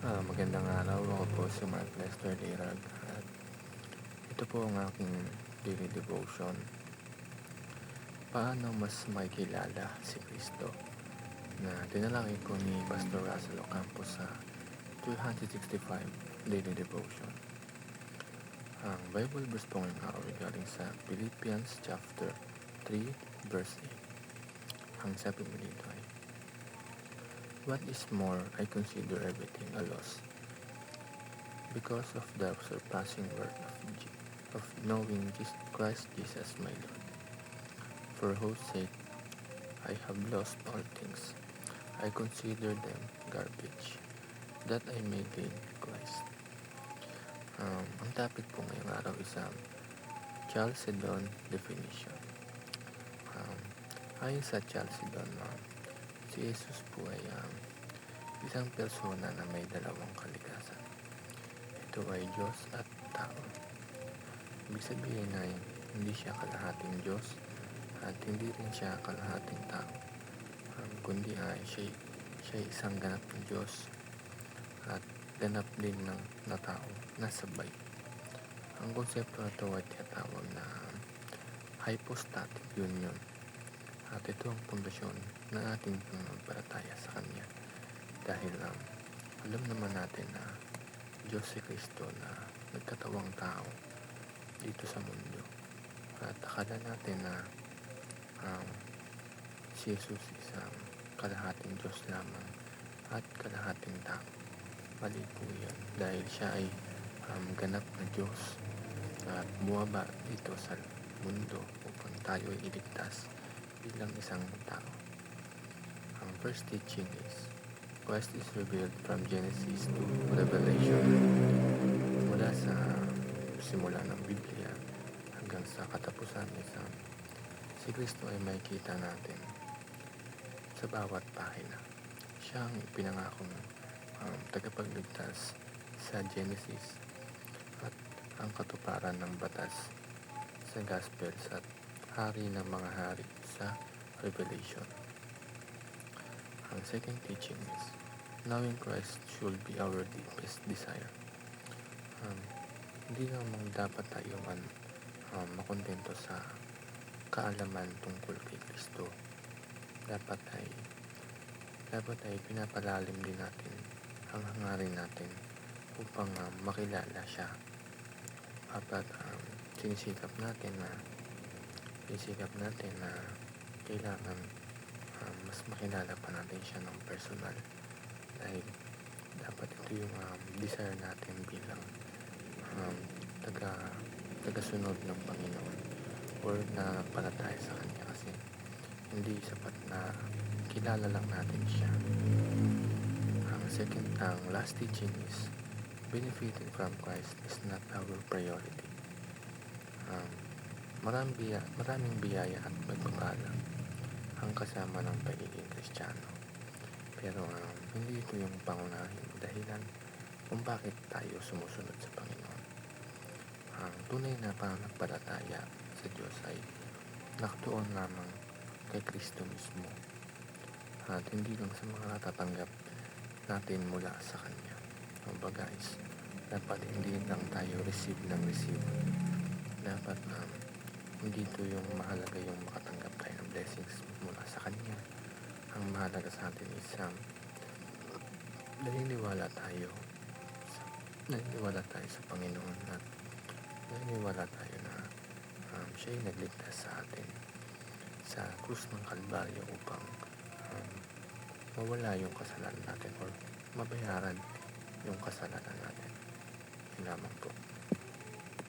Magandang araw. Ako po si Mark Lester Lirag at ito po ang aking daily devotion. Paano mas makikilala si Kristo? Na dinalangin po ni Pastor Russell Ocampo sa 265 daily devotion. Ang Bible verse po ngayong araw ay galing sa Philippians chapter 3 verse 8. Ang sabi mo dito ay, "What is more, I consider everything a loss because of the surpassing worth of knowing Christ Jesus my Lord, for whose sake I have lost all things. I consider them garbage, that I may gain Christ." Ang topic po ngayong araw is Chalcedon definition. Ayon sa Chalcedon, si Jesus po ay isang persona na may dalawang kalikasan. Ito ay Diyos at tao. Ibig sabihin ay hindi siya kalahating Diyos at hindi rin siya kalahating tao, kundi ay siya isang ganap ng Diyos at ganap din na tao na sabay. Ang konsepto na ito ay tinatawag na hypostatic union at ito ang pundasyon na ating pananampalataya sa Kanya dahil alam naman natin na Diyos si Kristo na nagkatawang tao dito sa mundo at akala natin na si Jesus isang kalahating Diyos lamang at kalahating tao. Mali po yan dahil siya ay ganap na Diyos at bumaba dito sa mundo upang tayo ay iligtas bilang isang tao. Ang first teaching is Christ is revealed from Genesis to Revelation. Mula sa simula ng Biblia hanggang sa katapusan si Kristo ay makikita natin sa bawat pahina. Siya ang pinangakong tagapagligtas sa Genesis at ang katuparan ng batas sa Gospels at hari ng mga hari sa Revelation. Ang second teaching is knowing Christ should be our deepest desire. Hindi naman dapat tayo makontento sa kaalaman tungkol kay Kristo. Dapat ay pinapalalim din natin ang hangarin natin upang makilala siya. Dapat sinisikap natin na kailangan mas makilala pa natin siya ng personal dahil dapat ito yung desire natin bilang tagasunod ng Panginoon or na palataya sa Kanya kasi hindi sapat na kilala lang natin siya. Ang last teaching is benefiting from Christ is not our priority. Maraming biyaya at pagpapala ang kasama ng pagiging Kristiyano. Pero hindi ito yung pangunahing dahilan kung bakit tayo sumusunod sa Panginoon. Ang tunay na pananampalataya sa Diyos ay nakatuon lamang kay Kristo mismo at hindi lang sa mga natatanggap natin mula sa Kanya. Guys, dapat hindi lang tayo receive. Dapat hindi ito yung mahalaga yung makatanggap tayo ng blessings mula sa Kanya. Ang mahalaga sa atin is naniniwala tayo sa Panginoon at naniniwala tayo na siya ay nagligtas sa atin sa krus ng Kalbaryo upang mawala yung kasalanan natin or mabayaran yung kasalanan natin. Yun lamang po.